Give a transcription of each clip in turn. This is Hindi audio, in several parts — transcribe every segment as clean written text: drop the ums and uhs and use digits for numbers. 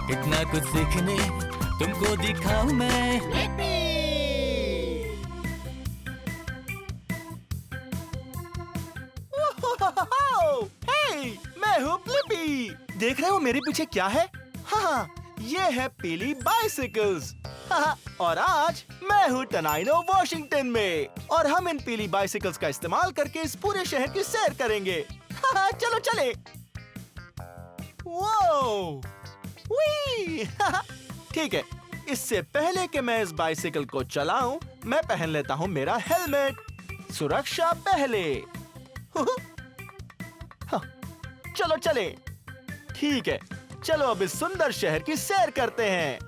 इतना कुछ सीखने तुमको दिखाऊं मैं। हे, मैं हूँ ब्लिपी। देख रहे हो मेरे पीछे क्या है? हाँ, ये है पीली बाइसिकल्स। और आज मैं हूँ टनाइनो वॉशिंगटन में और हम इन पीली बाइसिकल्स का इस्तेमाल करके इस पूरे शहर की सैर करेंगे। चलो चले। वो ठीक है, इससे पहले कि मैं इस बाइसिकल को चलाऊं, मैं पहन लेता हूँ मेरा हेलमेट। सुरक्षा पहले। चलो चले। ठीक है, चलो अब इस सुंदर शहर की सैर करते हैं।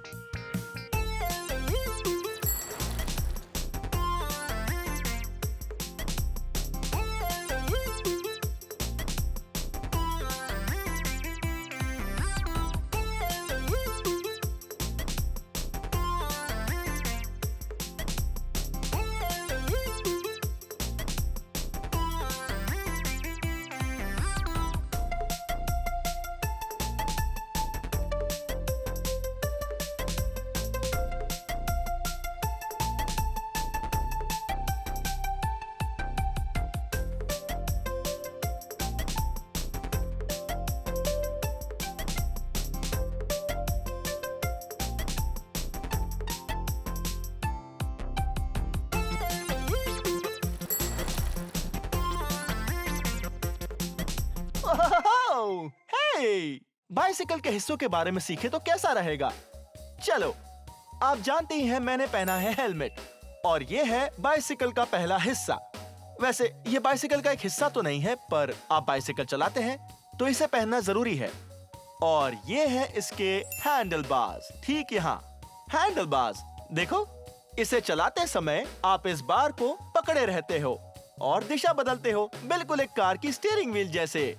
हे! बाइसिकल के हिस्सों के बारे में सीखे तो कैसा रहेगा? चलो, आप जानते ही हैं मैंने पहना है हेलमेट और ये है बाइसिकल का पहला हिस्सा। वैसे ये बाइसिकल का एक हिस्सा तो नहीं है, पर आप बाइसिकल चलाते हैं तो इसे पहनना जरूरी है। और ये है इसके हैंडल बार्स, ठीक यहाँ। हैंडल बार्स देखो, इसे चलाते समय आप इस बार को पकड़े रहते हो और दिशा बदलते हो, बिल्कुल एक कार की स्टीयरिंग व्हील जैसे।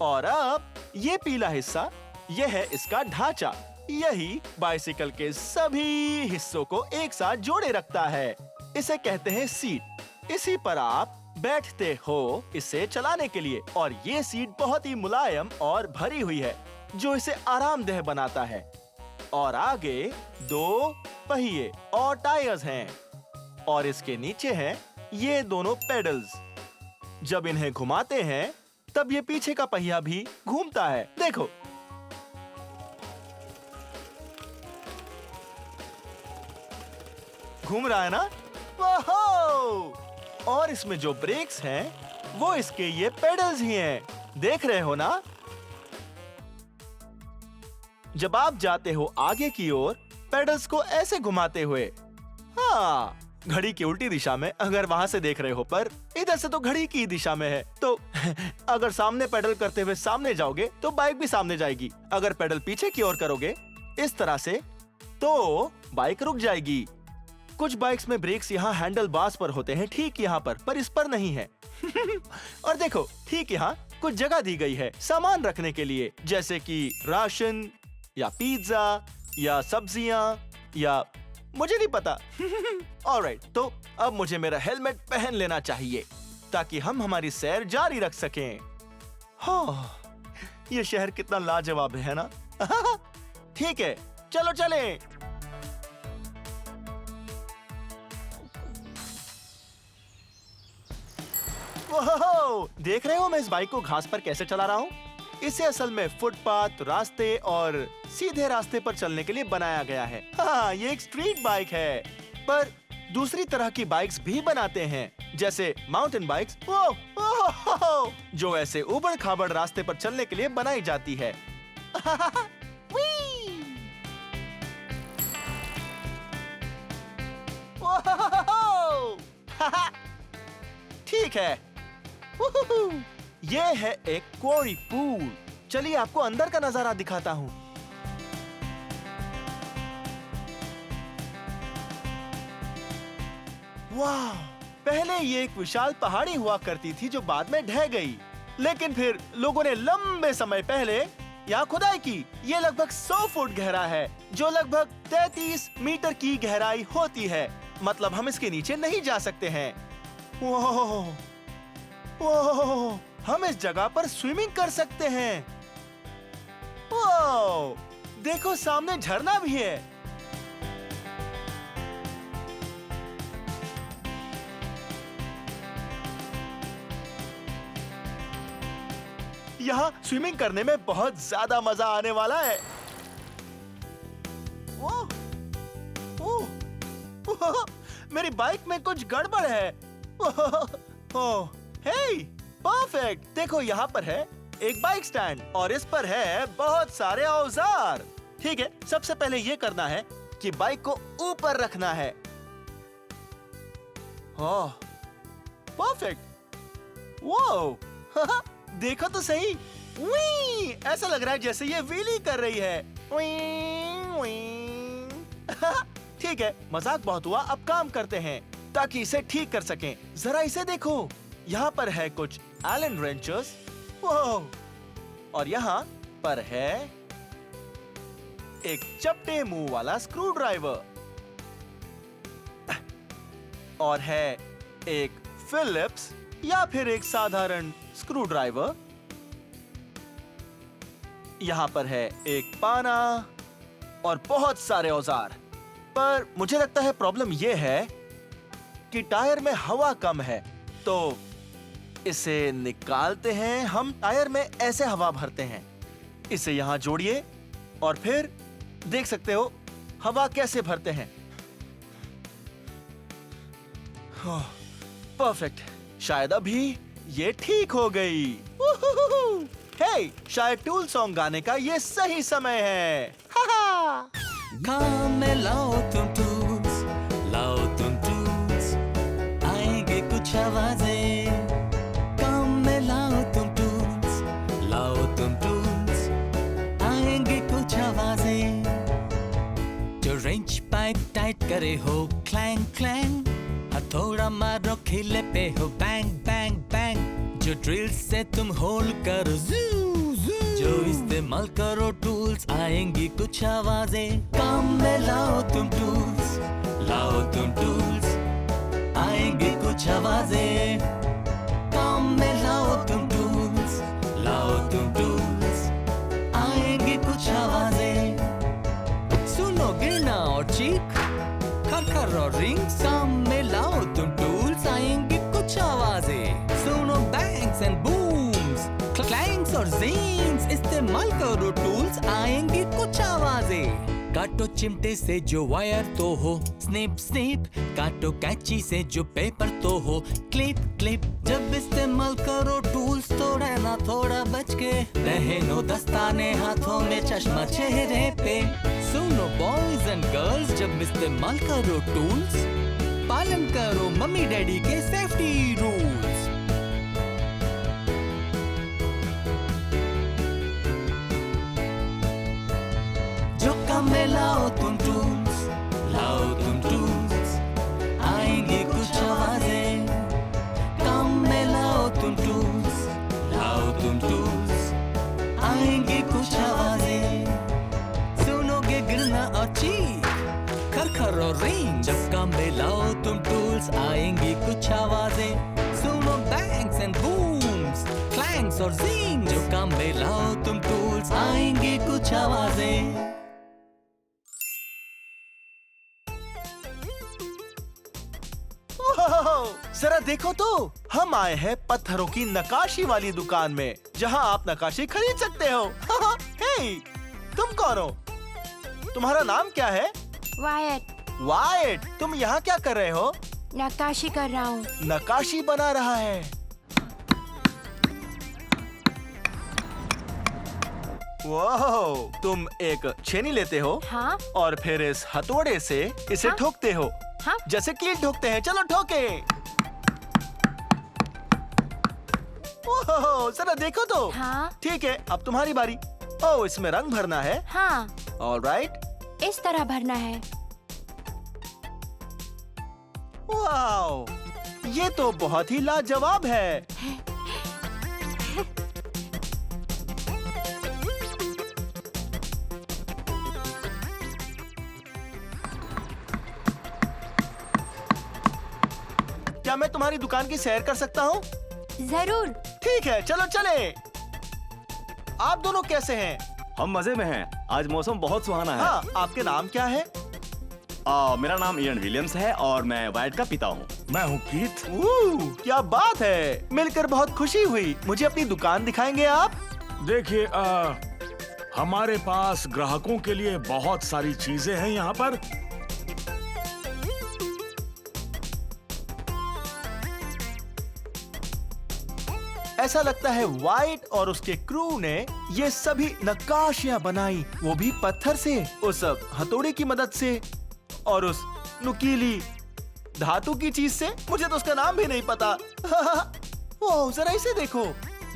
और अब ये पीला हिस्सा, ये है इसका ढांचा। यही बाइसिकल के सभी हिस्सों को एक साथ जोड़े रखता है। इसे कहते हैं सीट। इसी पर आप बैठते हो इसे चलाने के लिए। और ये सीट बहुत ही मुलायम और भरी हुई है, जो इसे आरामदेह बनाता है। और आगे दो पहिए और टायर्स हैं और इसके नीचे हैं ये दोनों पेडल्स। जब इन्हें घुमाते हैं तब ये पीछे का पहिया भी घूमता है। देखो, घूम रहा है ना? वाहो! और इसमें जो ब्रेक्स हैं वो इसके ये पेडल्स ही हैं। देख रहे हो ना? जब आप जाते हो आगे की ओर पेडल्स को ऐसे घुमाते हुए, हाँ, घड़ी की उल्टी दिशा में अगर वहां से देख रहे हो, पर इधर से तो घड़ी की दिशा में है। तो अगर सामने पेडल करते हुए सामने जाओगे तो बाइक भी सामने जाएगी। अगर पेडल पीछे की ओर करोगे इस तरह से तो बाइक रुक जाएगी। कुछ बाइक्स में ब्रेक्स यहाँ हैंडल बार्स पर होते हैं, ठीक यहाँ पर इस पर नहीं है। और देखो, ठीक यहाँ कुछ जगह दी गई है सामान रखने के लिए, जैसे कि राशन या पिज्जा या सब्जियां या मुझे नहीं पता। ऑलराइट, तो अब मुझे मेरा हेलमेट पहन लेना चाहिए ताकि हम हमारी सैर जारी रख सकें। हाँ, ये शहर कितना लाजवाब है ना? ठीक है, चलो चलें। ओहो, देख रहे हो मैं इस बाइक को घास पर कैसे चला रहा हूँ? इसे असल में फुटपाथ, रास्ते और सीधे रास्ते पर चलने के लिए बनाया गया है। हाँ, ये एक स्ट्रीट बाइक है, पर दूसरी तरह की बाइक्स भी बनाते हैं, जैसे माउंटेन बाइक्स, जो ऐसे ऊबड़ खाबड़ रास्ते पर चलने के लिए बनाई जाती है। ठीक है। ये है एक क्वारी पूल। चलिए आपको अंदर का नजारा दिखाता हूँ। वाह! पहले ये एक विशाल पहाड़ी हुआ करती थी जो बाद में ढह गई, लेकिन फिर लोगों ने लंबे समय पहले यहाँ खुदाई की। ये लगभग 100 फुट गहरा है, जो लगभग 33 मीटर की गहराई होती है। मतलब हम इसके नीचे नहीं जा सकते हैं। ओह, हम इस जगह पर स्विमिंग कर सकते हैं। वाओ, देखो सामने झरना भी है। यहाँ स्विमिंग करने में बहुत ज्यादा मजा आने वाला है। ओह, ओह, ओह, मेरी बाइक में कुछ गड़बड़ है। ओह, हे, परफेक्ट। देखो यहाँ पर है एक बाइक स्टैंड और इस पर है बहुत सारे औजार। ठीक है, सबसे पहले ये करना है कि बाइक को ऊपर रखना है। ओह, परफेक्ट। वो देखो तो सही, वी, ऐसा लग रहा है जैसे ये व्हीली कर रही है। वी, वी। ठीक है, मजाक बहुत हुआ, अब काम करते हैं ताकि इसे ठीक कर सकें। जरा इसे देखो, यहाँ पर है कुछ एलन रेंचर्स, और यहाँ पर है एक चपटे मुंह वाला स्क्रू ड्राइवर, और है एक फिलिप्स या फिर एक साधारण स्क्रू ड्राइवर। यहाँ पर है एक पाना और बहुत सारे औजार। पर मुझे लगता है प्रॉब्लम यह है कि टायर में हवा कम है, तो इसे निकालते हैं। हम टायर में ऐसे हवा भरते हैं। इसे यहाँ जोड़िए और फिर देख सकते हो हवा कैसे भरते हैं। परफेक्ट, शायद अभी ये ठीक हो गई। हे, शायद टूल सॉन्ग गाने का ये सही समय है। काम में लाओ तुम टूल्स, लाओ तुम टूल्स, आएंगे कुछ आवाजें। काम में लाओ तुम टूल्स, लाओ तुम टूल्स, आएंगे कुछ आवाजें। जो रेंच पाइप टाइट करे हो क्लैंग क्लैंग, हथौड़ा मारो खिले पे हो बैंग बैंग बैंग। जो ड्रिल से तुम होल करो जू जू, जो इस्तेमाल करो टूल्स, आएंगी कुछ आवाजें। काम में लाओ तुम टूल्स, लाओ तुम टूल्स, आएंगी कुछ आवाजें। काम में लाओ तुम टूल्स, लाओ तुम टूल्स, आएंगी कुछ आवाजें। सुनो गिरना और चीख, खरखर और रिंग। काम में लाओ तुम टूल्स, आएंगी कुछ आवाजें। सुनो बैंग्स एंड बूम्स, क्लैंग्स और ज़ींग्स, इस्तेमाल करो टूल्स, आएंगी कुछ आवाजें। काटो चिमटे से जो वायर तो हो स्निप स्निप, काटो कैंची से जो पेपर तो हो क्लिप क्लिप। जब इस्तेमाल करो टूल्स तो रहना थोड़ा बच के, पहनो दस्ताने हाथों में, चश्मा चेहरे पे। सुनो बॉयज एंड गर्ल्स, जब इस्तेमाल करो टूल्स, पालन करो मम्मी डैडी के सेफ्टी रूल्स। जो काम में लाओ तुम टूल्स, लाओ तुम टूल्स, आएंगी कुछ आवाजें। काम में लाओ तुम टूल्स, लाओ तुम टूल्स, आएंगी कुछ आवाजें। सुनोगे गिरना और चीख, खरखर और रिंग। जब काम में लाओ तुम टूल्स, आएंगी कुछ आवाजें। सुनो बैंग्स एंड बूम्स, क्लैंग्स और ज़ींग। जो काम में लाओ तुम टूल्स, आएंगी कुछ आवाजें। जरा देखो तो, हम आए हैं पत्थरों की नकाशी वाली दुकान में, जहां आप नकाशी खरीद सकते हो। हे, तुम कौन हो? तुम्हारा नाम क्या है? वायट, वाइट, तुम यहाँ क्या कर रहे हो? नक्काशी कर रहा हूँ। नकाशी बना रहा है। वाह, तुम एक छेनी लेते हो हाँ और फिर इस हथौड़े से इसे हाँ? ठोकते हो, हाँ जैसे कील ठोकते हैं। चलो ठोके। ओह, जरा देखो तो। हाँ ठीक है, अब तुम्हारी बारी। ओह, इसमें रंग भरना है। हाँ, ऑलराइट। इस तरह भरना है। वाओ, ये तो बहुत ही लाजवाब है। क्या मैं तुम्हारी दुकान की सैर कर सकता हूँ? जरूर। ठीक है, चलो चले। आप दोनों कैसे हैं? हम मजे में हैं। आज मौसम बहुत सुहाना है। हाँ, आपके नाम क्या है? मेरा नाम इयन विलियम्स है और मैं वाइट का पिता हूँ। मैं हूँ कीथ। क्या बात है, मिलकर बहुत खुशी हुई। मुझे अपनी दुकान दिखाएंगे आप? देखिए, हमारे पास ग्राहकों के लिए बहुत सारी चीजें हैं यहाँ पर। ऐसा लगता है वाइट और उसके क्रू ने ये सभी नक्काशियां बनाई, वो भी पत्थर से, उस हथौड़े की मदद से और उस नुकीली धातु की चीज से। मुझे तो उसका नाम भी नहीं पता। वो जरा इसे देखो,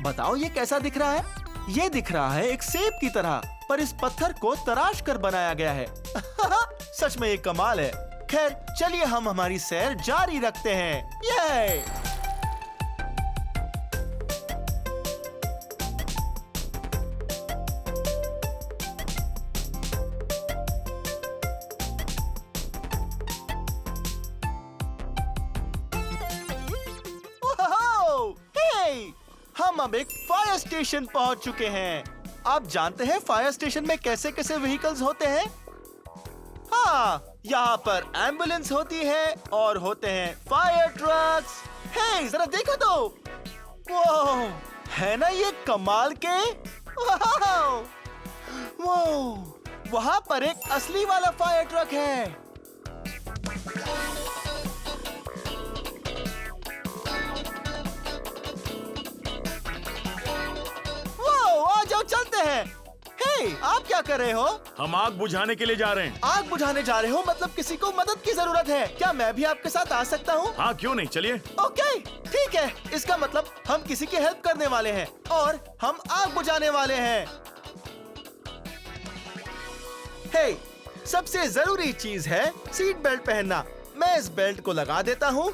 बताओ ये कैसा दिख रहा है? ये दिख रहा है एक सेब की तरह, पर इस पत्थर को तराश कर बनाया गया है। सच में ये कमाल है। खैर, चलिए हम हमारी सैर जारी रखते हैं। ये हम अब एक फायर स्टेशन पहुंच चुके हैं। आप जानते हैं फायर स्टेशन में कैसे कैसे व्हीकल्स होते हैं? हाँ, यहाँ पर एम्बुलेंस होती है और होते हैं फायर ट्रक्स। हे, जरा देखो तो, वो है ना ये कमाल के। वो वहाँ पर एक असली वाला फायर ट्रक है। चलते हैं। हे, आप क्या कर रहे हो? हम आग बुझाने के लिए जा रहे हैं। आग बुझाने जा रहे हो? मतलब किसी को मदद की जरूरत है क्या? मैं भी आपके साथ आ सकता हूँ? हाँ, क्यों नहीं, चलिए। ओके, ठीक है। इसका मतलब हम किसी की हेल्प करने वाले हैं और हम आग बुझाने वाले हैं। हे, सबसे जरूरी चीज है सीट बेल्ट पहनना। मैं इस बेल्ट को लगा देता हूँ।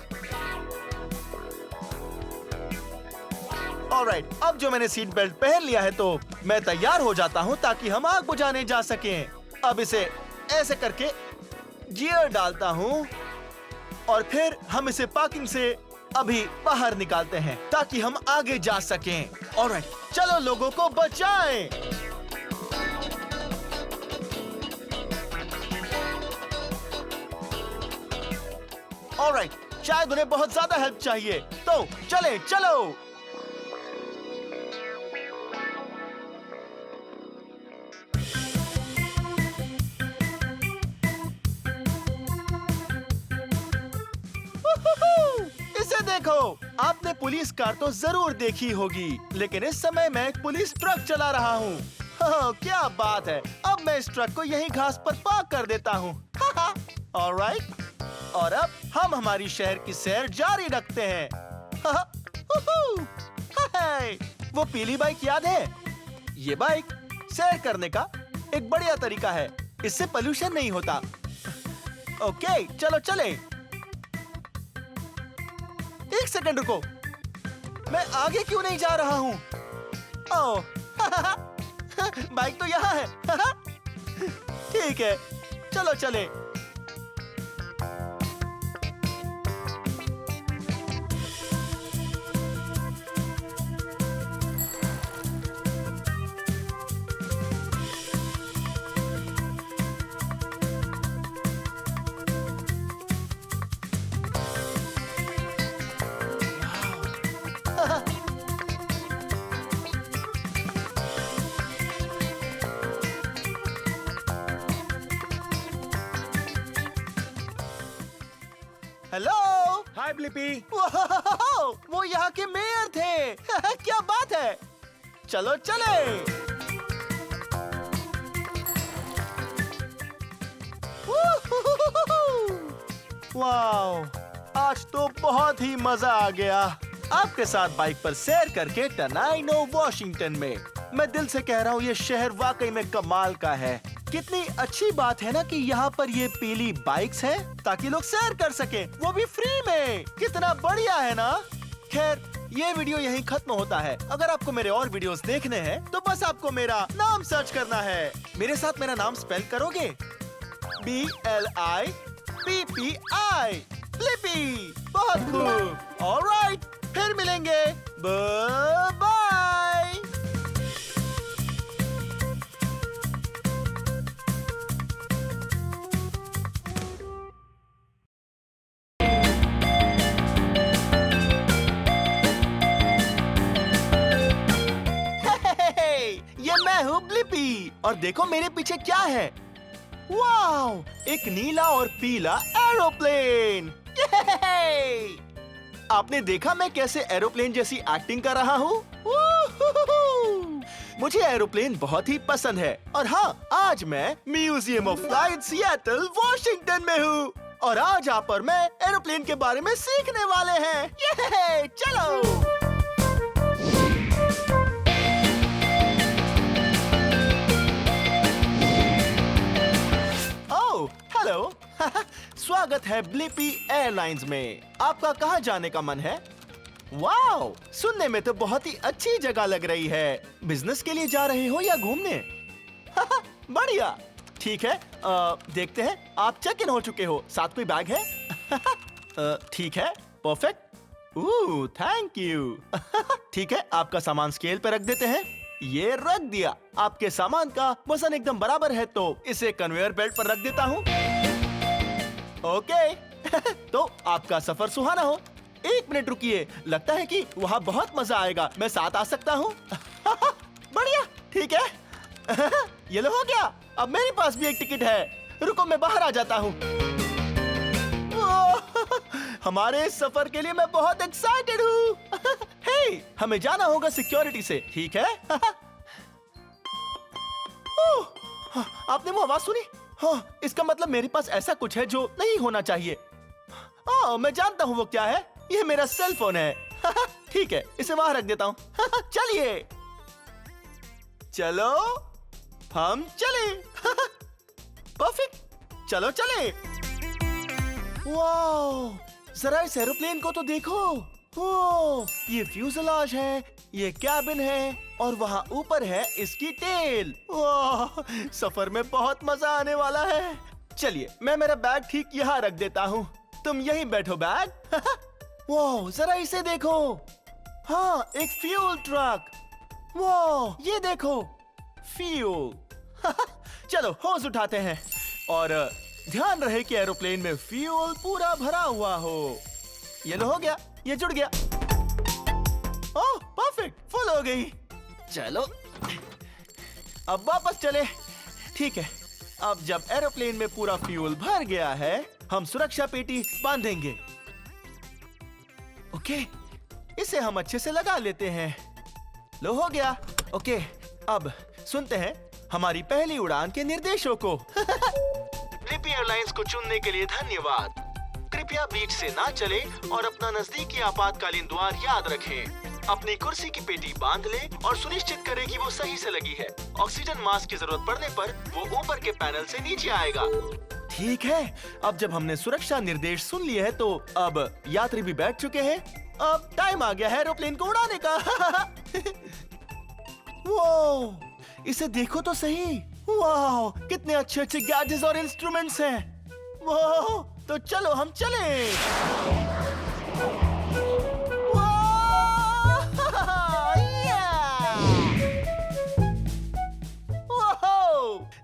ऑलराइट, अब जो मैंने सीट बेल्ट पहन लिया है तो मैं तैयार हो जाता हूँ ताकि हम आग बुझाने जा सकें। अब इसे ऐसे करके गियर डालता हूँ और फिर हम इसे पार्किंग से अभी बाहर निकालते हैं ताकि हम आगे जा सकें। ऑलराइट, चलो लोगों को बचाएं। ऑलराइट, शायद उन्हें बहुत ज्यादा हेल्प चाहिए, तो चलो। इसे देखो, आपने पुलिस कार तो जरूर देखी होगी, लेकिन इस समय मैं एक पुलिस ट्रक चला रहा हूँ। क्या बात है। अब मैं इस ट्रक को यहीं घास पर पार्क कर देता हूँ। ऑलराइट, और अब हम हमारी शहर की सैर जारी रखते हैं। वो पीली बाइक याद है? ये बाइक सैर करने का एक बढ़िया तरीका है। इससे पोल्यूशन नहीं होता। ओके, चलो चले। एक सेकंड रुको, मैं आगे क्यों नहीं जा रहा हूँ? ओह, बाइक तो यहाँ है। ठीक है, चलो चले। हेलो, हाय ब्लिपी। वो यहाँ के मेयर थे। क्या बात है, चलो चले। वाओ, आज तो बहुत ही मजा आ गया आपके साथ बाइक पर सैर करके टनाइनो वॉशिंगटन में। मैं दिल से कह रहा हूँ, ये शहर वाकई में कमाल का है। कितनी अच्छी बात है ना कि यहाँ पर ये पीली बाइक्स हैं ताकि लोग सैर कर सके, वो भी फ्री में। कितना बढ़िया है ना। खैर, ये वीडियो यहीं खत्म होता है। अगर आपको मेरे और वीडियोस देखने हैं तो बस आपको मेरा नाम सर्च करना है। मेरे साथ मेरा नाम स्पेल करोगे? BLIPPI, Blippi. बहुत खूब। ऑलराइट, फिर मिलेंगे। Bye bye. ये मैं हूँ ब्लिपी और देखो मेरे पीछे क्या है। वाओ, एक नीला और पीला एरोप्लेन। ये! आपने देखा मैं कैसे एरोप्लेन जैसी एक्टिंग कर रहा हूँ? मुझे एरोप्लेन बहुत ही पसंद है और हाँ, आज मैं museum of flight Seattle Washington में हूँ और आज आप और मैं एरोप्लेन के बारे में सीखने वाले हैं। ये! चलो। ओह, हेलो। स्वागत है ब्लिपी एयरलाइंस में। आपका कहाँ जाने का मन है? वाओ, सुनने में तो बहुत ही अच्छी जगह लग रही है। बिजनेस के लिए जा रहे हो या घूमने? बढ़िया, ठीक है। देखते हैं। आप चेक इन हो चुके हो, साथ कोई बैग है? ठीक है, परफेक्ट। Thank you. ठीक है, आपका सामान स्केल पे रख देते हैं। ये रख दिया। आपके सामान का वजन एकदम बराबर है तो इसे कन्वेयर बेल्ट पर रख देता हूँ। ओके। तो आपका सफर सुहाना हो। 1 मिनट रुकिए, लगता है कि वहाँ बहुत मजा आएगा। मैं साथ आ सकता हूँ? बढ़िया, ठीक है। ये लो, हो गया। अब मेरे पास भी एक टिकट है। रुको, मैं बाहर आ जाता हूँ। हमारे इस सफर के लिए मैं बहुत एक्साइटेड हूँ। हे, हमें जाना होगा सिक्योरिटी से, ठीक है? आपने वो आवाज सुनी? हाँ, इसका मतलब मेरे पास ऐसा कुछ है जो नहीं होना चाहिए। मैं जानता हूँ वो क्या है। ये मेरा सेल फोन है। ठीक है, इसे वहां रख देता हूँ। चलिए, चलो हम चले। परफेक्ट, चलो चले। वाओ, जरा इस एरोप्लेन को तो देखो। ये फ्यूजलाज है, ये कैबिन है और वहाँ ऊपर है इसकी टेल। वाह, सफर में बहुत मजा आने वाला है। चलिए, मैं मेरा बैग ठीक यहाँ रख देता हूँ। तुम यहीं बैठो बैग। वाह, जरा इसे देखो। हाँ, एक फ्यूल ट्रक। वाह, ये देखो, फ्यूल। चलो होज उठाते हैं और ध्यान रहे कि एरोप्लेन में फ्यूल पूरा भरा हुआ हो। ये लो, हो गया, ये जुड़ गया। ओह, परफेक्ट, फुल हो गई। चलो अब वापस चले। ठीक है, अब जब एरोप्लेन में पूरा फ्यूल भर गया है, हम सुरक्षा पेटी बांधेंगे। ओके, इसे हम अच्छे से लगा लेते हैं। लो, हो गया। ओके, अब सुनते हैं हमारी पहली उड़ान के निर्देशों को। ब्लिपी एयरलाइंस को चुनने के लिए धन्यवाद। कृपया बीच से ना चले और अपना नजदीकी आपातकालीन द्वार याद रखें। अपनी कुर्सी की पेटी बांध ले और सुनिश्चित करें कि वो सही से लगी है। ऑक्सीजन मास्क की जरूरत पड़ने पर वो ऊपर के पैनल से नीचे आएगा। ठीक है, अब जब हमने सुरक्षा निर्देश सुन लिए हैं तो अब यात्री भी बैठ चुके हैं। अब टाइम आ गया है एरोप्लेन को उड़ाने का। वो, इसे देखो तो सही। वाह, कितने अच्छे अच्छे गैजेट्स और इंस्ट्रूमेंट्स हैं। वाह, तो चलो हम चलें।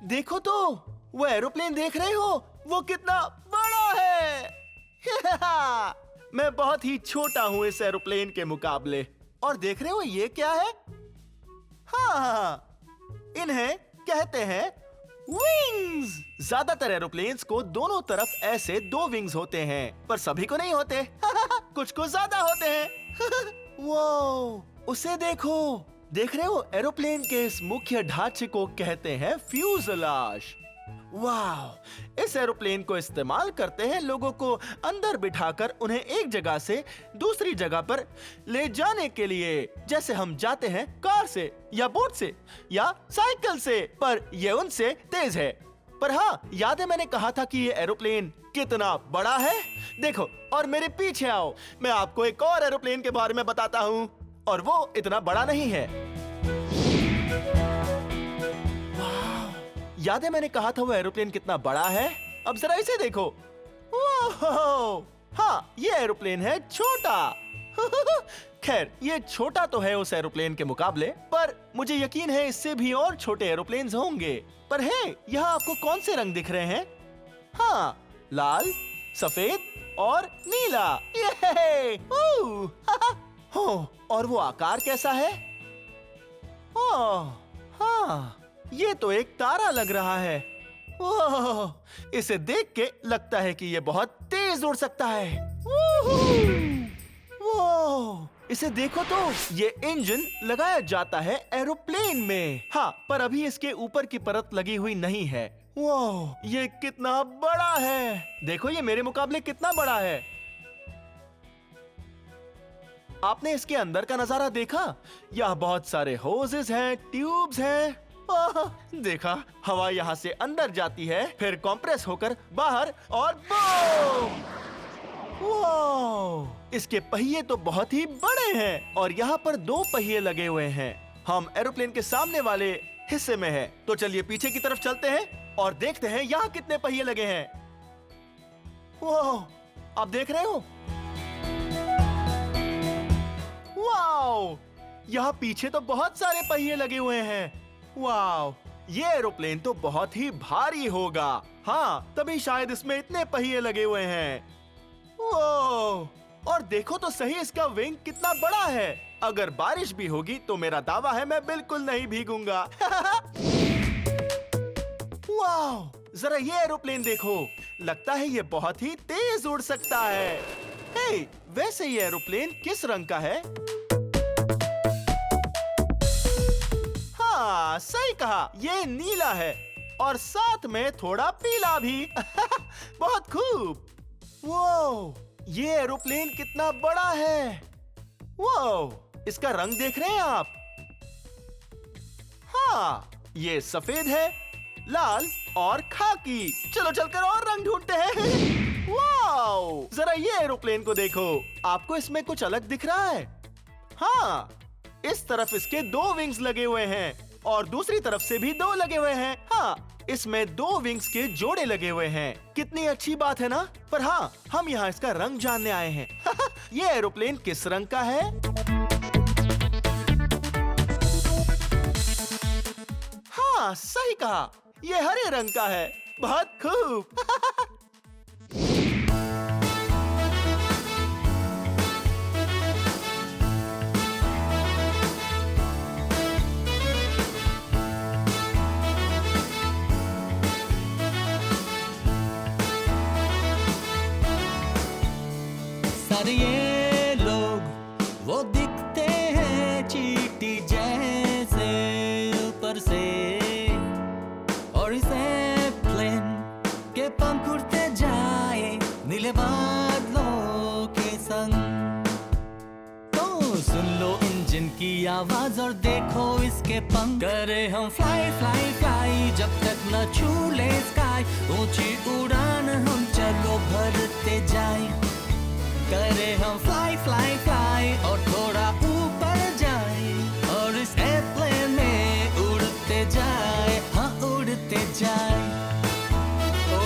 देखो तो, वो एरोप्लेन देख रहे हो? वो कितना बड़ा है। मैं बहुत ही छोटा हूँ इस एरोप्लेन के मुकाबले। और देख रहे हो ये क्या है? हाँ, इन्हें कहते हैं विंग्स। ज्यादातर एरोप्लेन्स को दोनों तरफ ऐसे 2 विंग्स होते हैं, पर सभी को नहीं होते। कुछ को ज्यादा होते हैं। वो, उसे देखो। देख रहे हो, एरोप्लेन के इस मुख्य ढांचे को कहते हैं फ्यूजलाज। वाह, इस एरोप्लेन को इस्तेमाल करते हैं लोगों को अंदर बिठाकर उन्हें एक जगह से दूसरी जगह पर ले जाने के लिए, जैसे हम जाते हैं कार से या बोट से या साइकिल से, पर ये उनसे तेज है। पर हाँ, याद है मैंने कहा था कि ये एरोप्लेन कितना बड़ा है? देखो, और मेरे पीछे आओ, मैं आपको एक और एरोप्लेन के बारे में बताता हूँ, और वो इतना बड़ा नहीं है। याद है मैंने कहा था वो एरोप्लेन कितना बड़ा है? अब जरा इसे देखो। हाँ, ये एरोप्लेन है छोटा। खैर, ये छोटा तो है उस एरोप्लेन के मुकाबले, पर मुझे यकीन है इससे भी और छोटे एरोप्लेन्स होंगे। पर है, यहाँ आपको कौन से रंग दिख रहे हैं? हाँ, लाल, सफेद और नीला। ये और वो आकार कैसा है? हाँ, ये तो एक तारा लग रहा है। ओह, इसे देख के लगता है कि ये बहुत तेज उड़ सकता है। वो, इसे देखो तो, ये इंजन लगाया जाता है एरोप्लेन में। हाँ, पर अभी इसके ऊपर की परत लगी हुई नहीं है। वो, ये कितना बड़ा है। देखो ये मेरे मुकाबले कितना बड़ा है। आपने इसके अंदर का नजारा देखा? यह बहुत सारे होसेस हैं, ट्यूब्स हैं। देखा, हवा यहाँ से अंदर जाती है, फिर कंप्रेस होकर बाहर और बूम! वाह! इसके पहिए तो बहुत ही बड़े हैं और यहाँ पर 2 पहिए लगे हुए हैं। हम एरोप्लेन के सामने वाले हिस्से में हैं, तो चलिए पीछे की तरफ चलते हैं और देखते हैं यहाँ कितने पहिए लगे हैं। वाह! आप देख रहे हो? वाह! यहाँ पीछे तो बहुत सारे पहिए लगे हुए हैं। वाह! ये एरोप्लेन तो बहुत ही भारी होगा। हाँ, तभी शायद इसमें इतने पहिए लगे हुए हैं। और देखो तो सही, इसका विंग कितना बड़ा है। अगर बारिश भी होगी तो मेरा दावा है मैं बिल्कुल नहीं भीगूंगा। वाह! जरा ये एरोप्लेन देखो, लगता है ये बहुत ही तेज उड़ सकता है। हे, वैसे ये एरोप्लेन किस रंग का है? हाँ, सही कहा, ये नीला है और साथ में थोड़ा पीला भी। बहुत खूब। वो, ये एरोप्लेन कितना बड़ा है। वो, इसका रंग देख रहे हैं आप? हाँ, ये सफेद है, लाल और खाकी। चलो चलकर और रंग ढूंढते हैं। वाओ! जरा ये एरोप्लेन को देखो, आपको इसमें कुछ अलग दिख रहा है? हाँ, इस तरफ इसके 2 विंग्स लगे हुए हैं और दूसरी तरफ से भी 2 लगे हुए हैं। हाँ, इसमें 2 विंग्स के जोड़े लगे हुए हैं। कितनी अच्छी बात है ना? पर हाँ, हम यहाँ इसका रंग जानने आए हैं। ये एरोप्लेन किस रंग का है? हाँ, सही कहा, ये हरे रंग का है। बहुत खूब। सारे ये लोग वो दिखते हैं चींटी जैसे ऊपर से, और इस एयरप्लेन के पंख उड़ते जाए नीले बादलों के संग। तो सुन लो इंजन की आवाज और देखो इसके पंख। करे हम फ्लाई फ्लाई फ्लाई जब तक न छू ले स्काई। ऊंची उड़ान हम चलो भरते जाए। करे हम फ्लाई फ्लाई फ्लाई और थोड़ा ऊपर जाए और इस एयरप्लेन में उड़ते जाए। हाँ, उड़ते जाए। ओ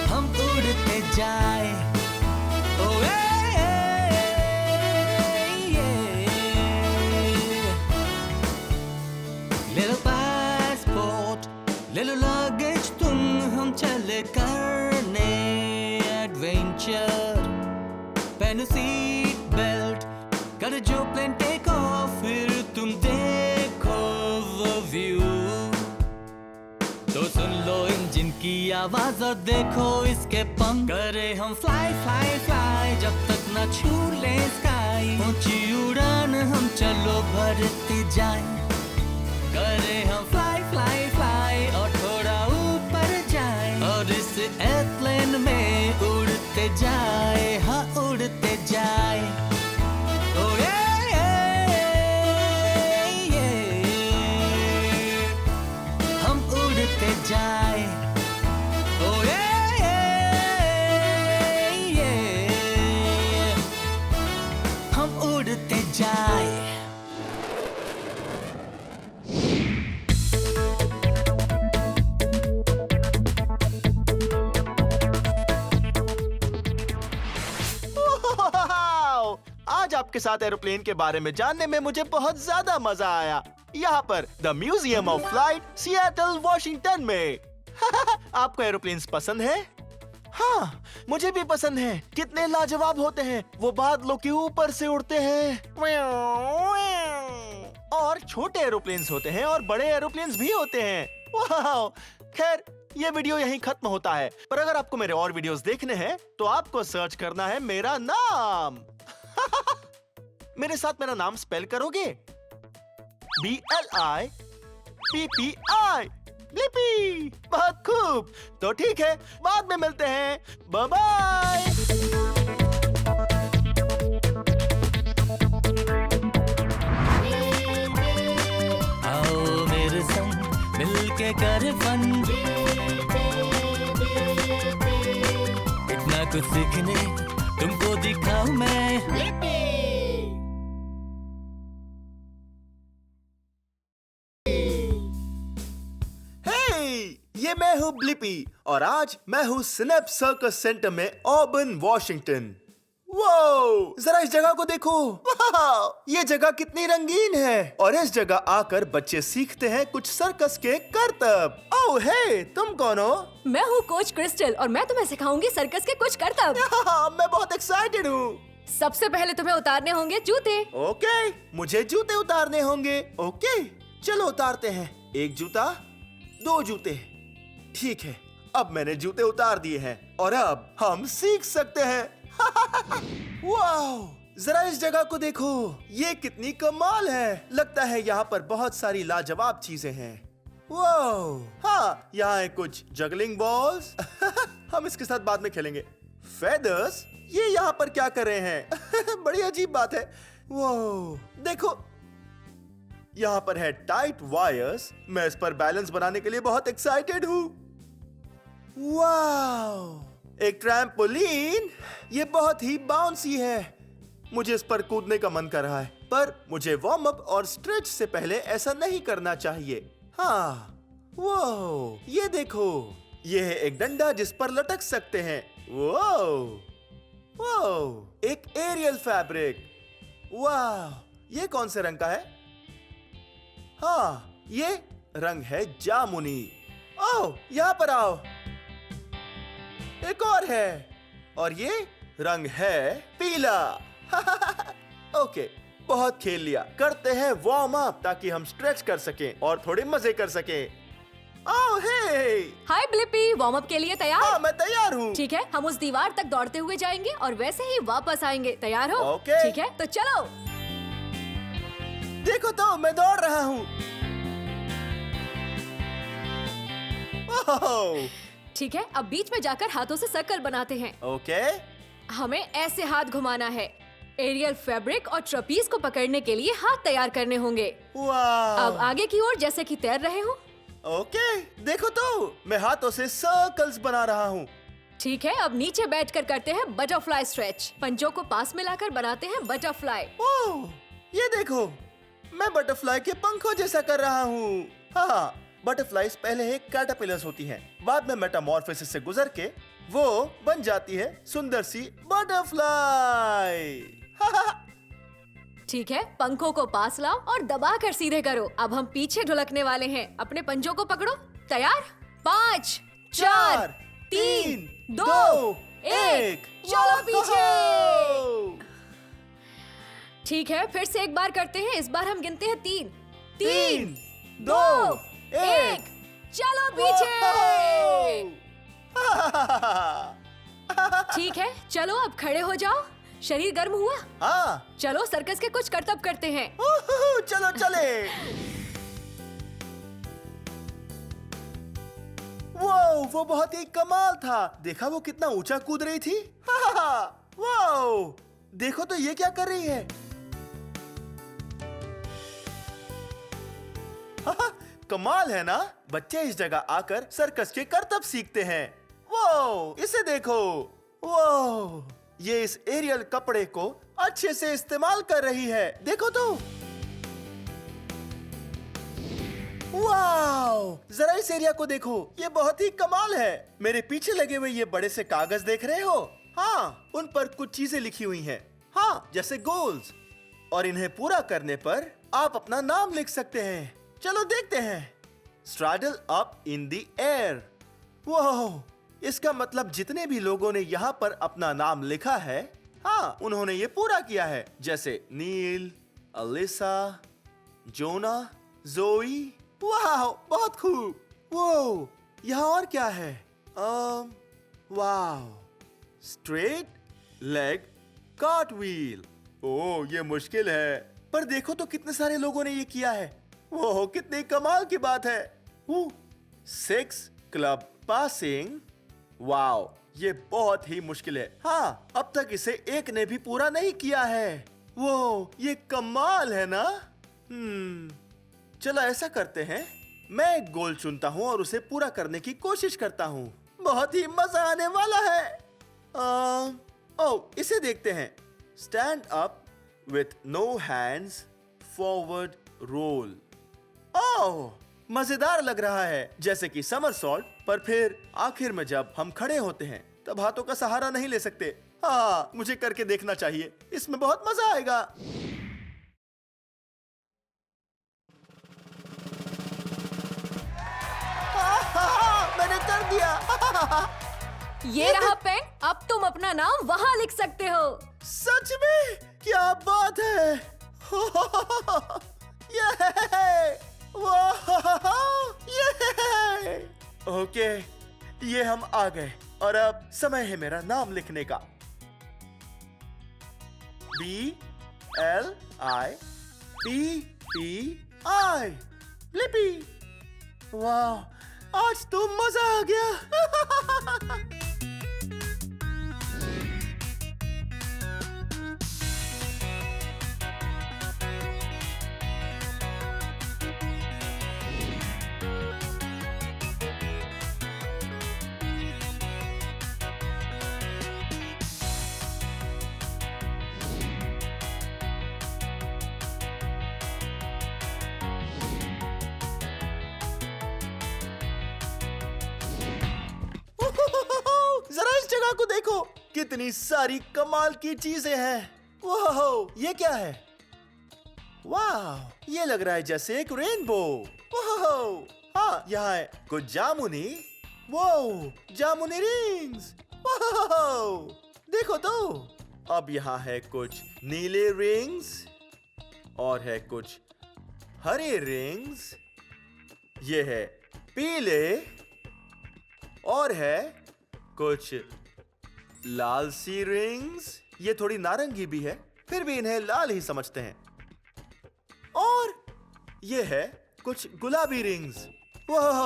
हम उड़ते जाए। ओ little passport, little luggage, हम चले करने एडवेंचर। पहनो सीट बेल्ट, कर जो प्लेन टेक ऑफ, फिर तुम देखो वो व्यू। तो सुन लो इंजन की आवाज और देखो इसके पंख। करे हम फ्लाई फ्लाई फ्लाई जब तक न छू ले स्काई। ऊंची उड़ान हम चलो भरते जाए। करे हम फ्लाई फ्लाई फ्लाई और थोड़ा ऊपर जाए और इस एयरप्लेन में उड़ते जाए। हाँ, उड़ते जाए। ओ हम उड़ते जाए। ओ हम उड़ते जाए। आज आपके साथ एरोप्लेन के बारे में जानने में मुझे बहुत ज्यादा मजा आया। यहाँ पर the museum of flight, Seattle, Washington में। आपको एरोप्लेन्स पसंद है? हाँ, मुझे भी पसंद है। कितने लाजवाब होते हैं। वो बादलों के ऊपर से उड़ते हैं और छोटे एरोप्लेन्स होते हैं और बड़े एरोप्लेन्स भी होते हैं। वाह! खैर, ये वीडियो यहीं खत्म होता है, पर अगर आपको मेरे और वीडियोस देखने हैं तो आपको सर्च करना है मेरा नाम। मेरे साथ मेरा नाम स्पेल करोगे? BLIPPI, Blippi. बहुत खूब। तो ठीक है, बाद में मिलते हैं। Bye bye. आओ मेरे संग मिलके कर फन, इतना कुछ सीखने तुमको दिखाऊं मैं। ये मैं हूँ ब्लिपी और आज मैं हूँ स्नैप सर्कस सेंटर में ऑबर्न वॉशिंगटन। वो जरा इस जगह को देखो। वाह, ये जगह कितनी रंगीन है और इस जगह आकर बच्चे सीखते हैं कुछ सर्कस के करतब। ओह हे, तुम कौन हो? मैं हूँ कोच क्रिस्टल और मैं तुम्हें सिखाऊंगी सर्कस के कुछ करतब। मैं बहुत एक्साइटेड हूँ। सबसे पहले तुम्हें उतारने होंगे जूते। ओके, मुझे जूते उतारने होंगे। ओके, चलो उतारते हैं। एक जूता, दो जूते। ठीक है, अब मैंने जूते उतार दिए हैं और अब हम सीख सकते हैं। वाह, जरा इस जगह को देखो। ये कितनी कमाल है। लगता है यहाँ पर बहुत सारी लाजवाब चीजें हैं। वाह, हाँ, यहाँ है कुछ जगलिंग बॉल्स। हम इसके साथ बाद में खेलेंगे। फेदर्स, ये यहाँ पर क्या कर रहे हैं? बड़ी अजीब बात है। वाह, देखो, यहाँ पर है टाइट वायर्स। मैं इस पर बैलेंस बनाने के लिए बहुत एक्साइटेड हूँ। वाह, एक ट्रैम्पोलिन। ये बहुत ही बाउंसी है। मुझे इस पर कूदने का मन कर रहा है, पर मुझे वार्म अप और स्ट्रेच से पहले ऐसा नहीं करना चाहिए। हाँ, वो ये देखो, ये है एक डंडा जिस पर लटक सकते हैं। वो एक एरियल फैब्रिक। वाह, ये कौन से रंग का है? हाँ, ये रंग है जामुनी। ओह, यहाँ पर आओ। एक और है और ये रंग है पीला। ओके, बहुत खेल लिया। करते हैं वार्म अप ताकि हम स्ट्रेच कर सकें और थोड़े मजे कर सकें। ओह हे! हाय ब्लिपी, वार्म अप के लिए तैयार? हाँ, मैं तैयार हूँ। ठीक है, हम उस दीवार तक दौड़ते हुए जाएंगे और वैसे ही वापस आएंगे। तैयार हो? ओके। ठीक है, तो चलो। देखो तो, मैं दौड़ रहा हूँ। ओह, ठीक है, अब बीच में जाकर हाथों से सर्कल बनाते हैं। ओके। हमें ऐसे हाथ घुमाना है। एरियल फैब्रिक और ट्रपीज को पकड़ने के लिए हाथ तैयार करने होंगे। वाह। अब आगे की ओर जैसे कि तैर रहे हो। ओके, देखो तो, मैं हाथों से सर्कल्स बना रहा हूँ। ठीक है, अब नीचे बैठकर करते हैं बटरफ्लाई स्ट्रेच। पंजों को पास मिलाकर बनाते हैं बटरफ्लाई। ओह, ये देखो, मैं बटरफ्लाई के पंखों जैसा कर रहा हूँ। हाँ, बटरफ्लाईज पहले एक कैटरपिलर्स होती हैं, बाद में मेटामॉर्फोसिस से गुजर के वो बन जाती है सुंदर सी बटरफ्लाई। ठीक है, पंखों को पास लाओ और दबाकर सीधे करो। अब हम पीछे ढुलकने वाले हैं। अपने पंजों को पकड़ो। तैयार? 5, 4, 3, 2, 1, चलो पीछे। ठीक है, फिर से एक बार करते हैं। इस बार हम गिनते हैं 3, 2, 1, चलो पीछे। ठीक है, चलो अब खड़े हो जाओ। शरीर गर्म हुआ? हाँ। चलो सर्कस के कुछ करतब करते हैं। चलो चले। वो बहुत ही कमाल था। देखा वो कितना ऊंचा कूद रही थी। वाओ, देखो तो ये क्या कर रही है। कमाल है ना। बच्चे इस जगह आकर सर्कस के करतब सीखते हैं। वो इसे देखो। वो ये इस एरियल कपड़े को अच्छे से इस्तेमाल कर रही है। देखो तो। वाओ, जरा इस एरिया को देखो, ये बहुत ही कमाल है। मेरे पीछे लगे हुए ये बड़े से कागज देख रहे हो? हाँ, उन पर कुछ चीजें लिखी हुई हैं। हाँ, जैसे गोल्स। और इन्हें पूरा करने पर आप अपना नाम लिख सकते हैं। चलो देखते हैं। Straddle up in the air. वाह, इसका मतलब जितने भी लोगों ने यहाँ पर अपना नाम लिखा है, हाँ, उन्होंने ये पूरा किया है। जैसे नील, अलिसा, जोना, जोई। वाह, बहुत खूब। वो यहाँ और क्या है? वाह, स्ट्रेट लेग कार्टव्हील। ओह, ये मुश्किल है, पर देखो तो कितने सारे लोगों ने ये किया है। वो कितनी कमाल की बात है। 6 क्लब पासिंग। वाओ, ये बहुत ही मुश्किल है। हाँ, अब तक इसे एक ने भी पूरा नहीं किया है। वो, ये कमाल है ना? चलो ऐसा करते हैं, मैं एक गोल चुनता हूँ और उसे पूरा करने की कोशिश करता हूँ। बहुत ही मजा आने वाला है। इसे देखते हैं। Stand up with no hands, forward roll. Oh, मजेदार लग रहा है, जैसे कि समरसॉल्ट, पर फिर आखिर में जब हम खड़े होते हैं तब हाथों का सहारा नहीं ले सकते। हाँ, मुझे करके देखना चाहिए, इसमें बहुत मजा आएगा। मैंने कर दिया। ये रहा पेन, अब तुम अपना नाम वहाँ लिख सकते हो। सच में? क्या बात है। ओके, ये हम आ गए और अब समय है मेरा नाम लिखने का। BLIPPI, लिपि। वाह, आज तो मजा आ गया। जरा इस जगह को देखो, कितनी सारी कमाल की चीजें हैं। वाह, ये क्या है? वाह, ये लग रहा है जैसे एक रेनबो। वाह, हाँ, यहाँ है कुछ जामुनी। वो जामुनी रिंग्स। वाह, देखो तो। अब यहाँ है कुछ नीले रिंग्स और है कुछ हरे रिंग्स। ये है पीले और है कुछ लाल सी रिंग्स। ये थोड़ी नारंगी भी है, फिर भी इन्हें लाल ही समझते हैं। और ये है कुछ गुलाबी रिंग्स। वाह,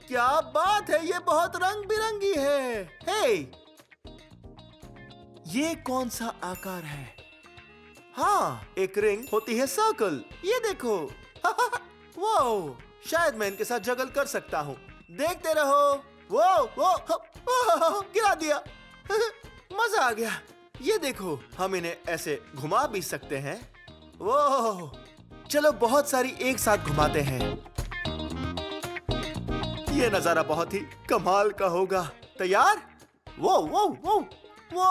क्या बात है, ये बहुत रंग बिरंगी है। हे, ये कौन सा आकार है? हाँ, एक रिंग होती है सर्कल। ये देखो। वाह, शायद मैं इनके साथ जगल कर सकता हूँ। देखते रहो। वो गिरा दिया। मजा आ गया। ये देखो, हम इन्हें ऐसे घुमा भी सकते हैं। वो, चलो बहुत सारी एक साथ घुमाते हैं। ये नजारा बहुत ही कमाल का होगा। तैयार? वो वो वो वो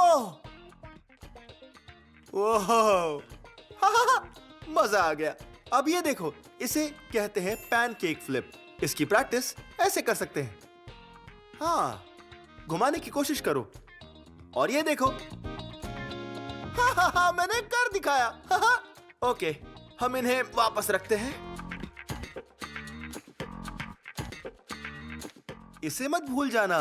वो मजा आ गया। अब ये देखो, इसे कहते हैं पैनकेक फ्लिप। इसकी प्रैक्टिस ऐसे कर सकते हैं। हाँ, घुमाने की कोशिश करो। और ये देखो। हाँ, मैंने कर दिखाया। ओके, हम इन्हें वापस रखते हैं। इसे मत भूल जाना।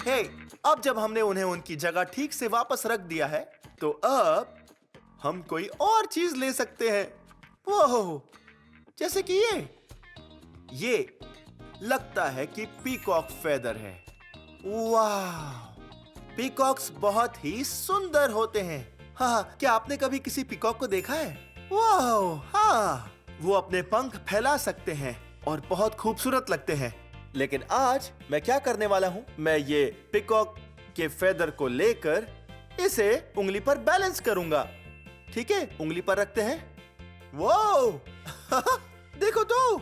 हे, अब जब हमने उन्हें उनकी जगह ठीक से वापस रख दिया है, तो अब हम कोई और चीज ले सकते हैं। वो, जैसे कि ये लगता है कि पीकॉक फेदर है। वाह, पीकॉक्स बहुत ही सुंदर होते हैं। हाँ, क्या आपने कभी किसी पीकॉक को देखा है? वाह, हाँ, वो अपने पंख फैला सकते हैं और बहुत खूबसूरत लगते हैं। लेकिन आज मैं क्या करने वाला हूँ, मैं ये पीकॉक के फेदर को लेकर इसे उंगली पर बैलेंस करूंगा। ठीक है, उंगली पर रखते हैं। वो देखो तो।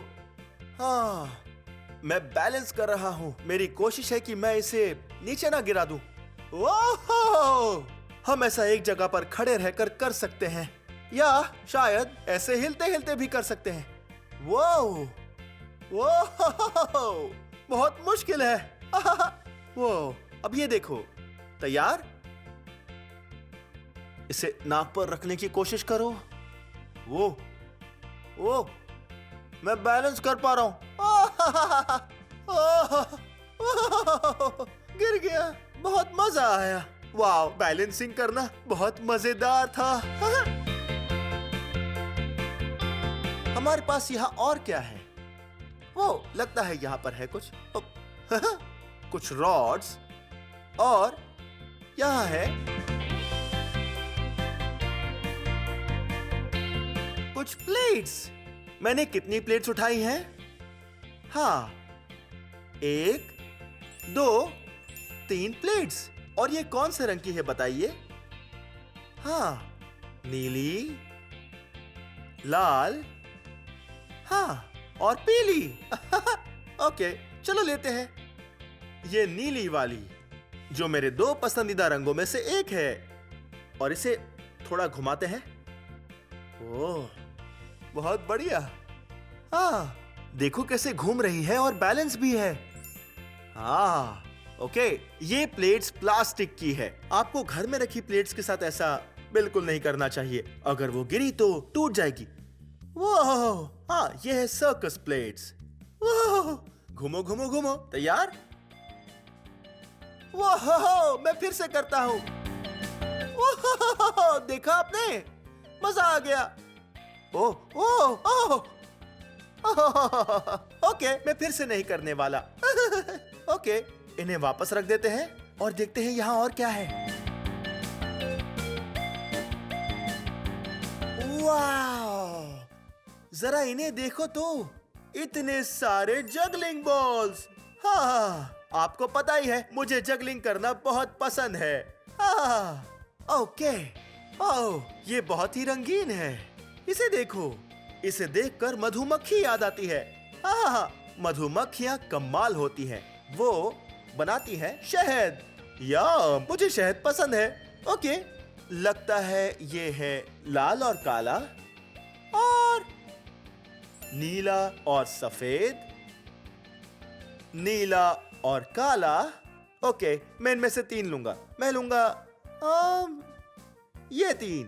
हाँ, मैं बैलेंस कर रहा हूँ। मेरी कोशिश है कि मैं इसे नीचे ना गिरा दूं। ओह, हम ऐसा एक जगह पर खड़े रहकर कर सकते हैं, या शायद ऐसे हिलते हिलते भी कर सकते हैं। वो बहुत मुश्किल है। वो अब ये देखो, तैयार? इसे नाक पर रखने की कोशिश करो। वो मैं बैलेंस कर पा रहा हूं। गिर गया। बहुत मजा आया। वाह, बैलेंसिंग करना बहुत मजेदार था। हमारे पास यहाँ और क्या है? वो लगता है यहाँ पर है कुछ। कुछ रॉड्स और यहाँ है कुछ प्लेट्स। मैंने कितनी प्लेट्स उठाई हैं? हाँ, 1, 2, 3 प्लेट्स। और ये कौन से रंग की है बताइए? हाँ, नीली, लाल, हाँ, और पीली। ओके, चलो लेते हैं ये नीली वाली, जो मेरे 2 पसंदीदा रंगों में से एक है। और इसे थोड़ा घुमाते हैं। ओह, बहुत बढ़िया। हाँ, देखो कैसे घूम रही है और बैलेंस भी है। हाँ, ओके, ये प्लेट्स प्लास्टिक की है। आपको घर में रखी प्लेट्स के साथ ऐसा बिल्कुल नहीं करना चाहिए। अगर वो गिरी तो टूट जाएगी। वाह, हाँ, ये है सर्कस प्लेट्स। वाह, घूमो घूमो घूमो। तैयार? वाह, मैं फिर से करता हूँ। वाह, देखा आपने? मजा आ गया। ओह ओह ओह, ओके, मैं फिर से नहीं करने वाला। ओके, इन्हें वापस रख देते हैं और देखते हैं यहाँ और क्या है। वाह, जरा इन्हें देखो तो, इतने सारे जगलिंग बॉल्स। हाँ, आपको पता ही है मुझे जगलिंग करना बहुत पसंद है। हाँ, ओके, ओह, ये बहुत ही रंगीन है। इसे देखो, इसे देखकर मधुमक्खी याद आती है। हाँ, मधुमक्खियाँ कमाल होती हैं। वो बनाती हैं शहद। या मुझे शहद पसंद है। ओके, लगता है ये है लाल और काला और नीला और सफेद, नीला और काला। ओके, मैं इनमें से 3 लूंगा। मैं लूंगा ये 3।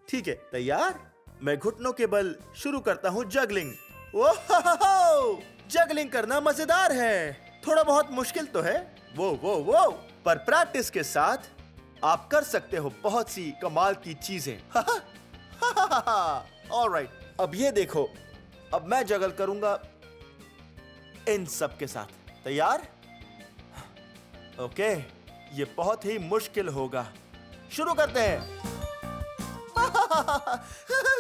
ठीक है, तैयार? मैं घुटनों के बल शुरू करता हूँ जगलिंग। ओह, जगलिंग करना मजेदार है। थोड़ा बहुत मुश्किल तो है, वो, पर प्रैक्टिस के साथ आप कर सकते हो बहुत सी कमाल की चीजें। ऑलराइट, अब ये देखो, अब मैं जगल करूंगा इन सब के साथ। तैयार? ओके, ये बहुत ही मुश्किल होगा। शुरू करते हैं।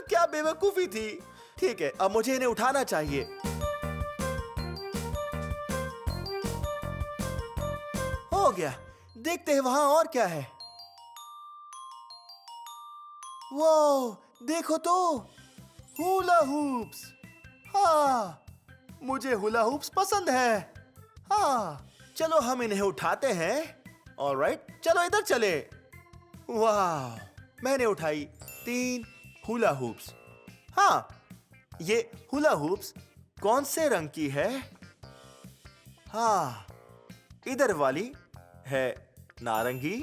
क्या बेवकूफी थी। ठीक है, अब मुझे इन्हें उठाना चाहिए। हो गया। देखते हैं वहां और क्या है। वो देखो तो, हुला हुप्स। हाँ, मुझे हुला हुप्स पसंद है। हाँ, चलो हम इन्हें उठाते हैं। ऑलराइट, चलो इधर चले। वाह, मैंने उठाई 3 हुला हुप्स। हाँ, ये हुला हुप्स कौन से रंग की है? हाँ, इधर वाली है नारंगी,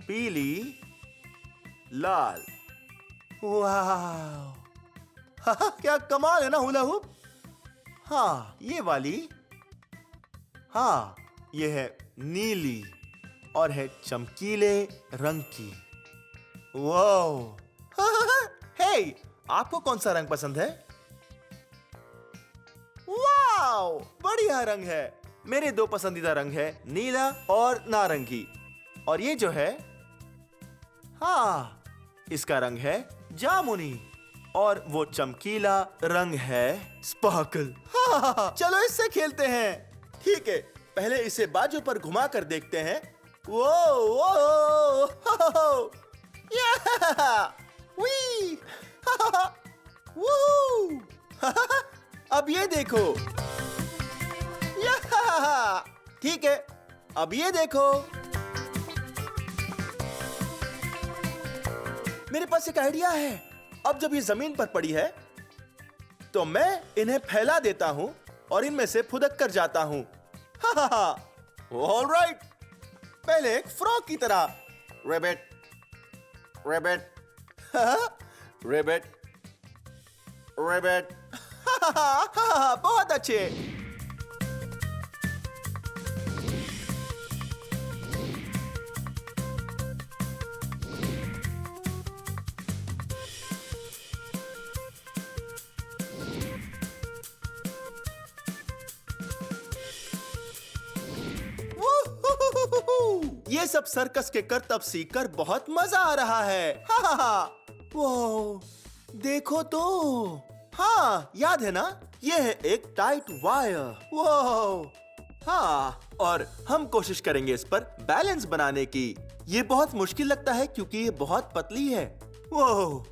पीली, लाल। वाह, क्या कमाल है ना हुला हुप। हाँ, ये वाली, हाँ, ये है नीली और है चमकीले रंग की। वाह, हे, आपको कौन सा रंग पसंद है? वाह, बढ़िया रंग है। मेरे 2 पसंदीदा रंग है नीला और नारंगी। और ये जो है, हाँ, इसका रंग है जामुनी और वो चमकीला रंग है स्पार्कल। हाँ, चलो इससे खेलते हैं। ठीक है, पहले इसे बाजू पर घुमा कर देखते हैं। वो अब ये देखो। ठीक है, अब ये देखो। मेरे पास एक आइडिया है। अब जब ये जमीन पर पड़ी है तो मैं इन्हें फैला देता हूं और इनमें से फुदक कर जाता हूँ। ऑलराइट, पहले एक फ्रॉग की तरह। Rabbit, rabbit, rabbit, rabbit. बहुत अच्छे। ये सब सर्कस के करतब सीखकर बहुत मजा आ रहा है। वो देखो तो, हाँ याद है ना, ये है एक टाइट वायर। वो हाँ, और हम कोशिश करेंगे इस पर बैलेंस बनाने की। ये बहुत मुश्किल लगता है क्योंकि ये बहुत पतली है। वो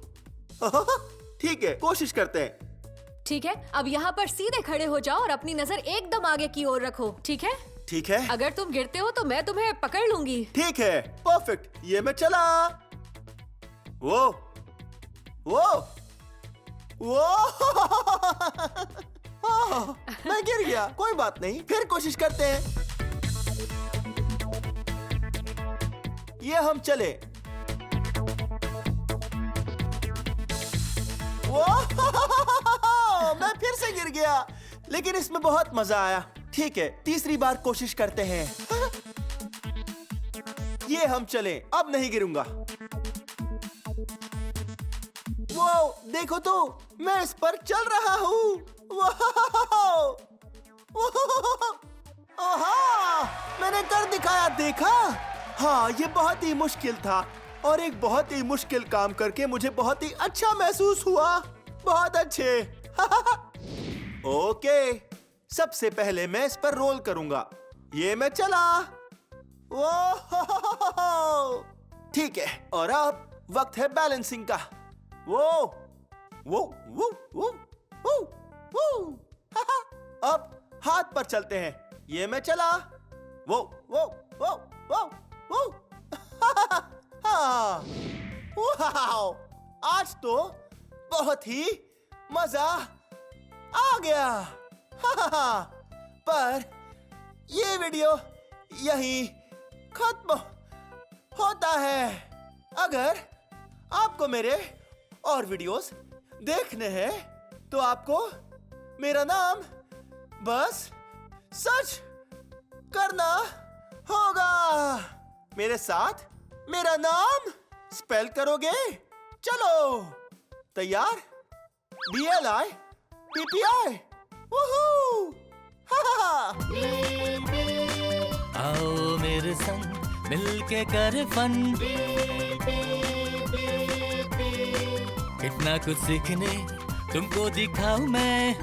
ठीक है, कोशिश करते हैं। ठीक है, अब यहाँ पर सीधे खड़े हो जाओ और अपनी नजर एकदम आगे की ओर रखो। ठीक है? ठीक है, अगर तुम गिरते हो तो मैं तुम्हें पकड़ लूंगी। ठीक है, परफेक्ट। ये मैं चला। वो मैं गिर गया। कोई बात नहीं, फिर कोशिश करते हैं। ये हम चले। मैं फिर से गिर गया, लेकिन इसमें बहुत मजा आया। ठीक है, तीसरी बार कोशिश करते हैं। ये हम चले, अब नहीं गिरूंगा। वो देखो तो, मैं इस पर चल रहा हूँ। मैंने कर दिखाया, देखा? हाँ, ये बहुत ही मुश्किल था और एक बहुत ही मुश्किल काम करके मुझे बहुत ही अच्छा महसूस हुआ। बहुत अच्छे। ओके, सबसे पहले मैं इस पर रोल करूंगा। ये मैं चला। ठीक है, और अब वक्त है बैलेंसिंग का। अब हाथ पर चलते हैं। ये मैं चला। आज तो बहुत ही मजा आ गया। पर ये वीडियो यहीं खत्म होता है। अगर आपको मेरे और वीडियोस देखने हैं तो आपको मेरा नाम बस सर्च करना होगा। मेरे साथ मेरा नाम स्पेल करोगे? चलो, तैयार? BLIPPI। वूहू! आओ मेरे संग मिलके कर फन, कितना कुछ सीखने तुमको दिखाऊं मैं।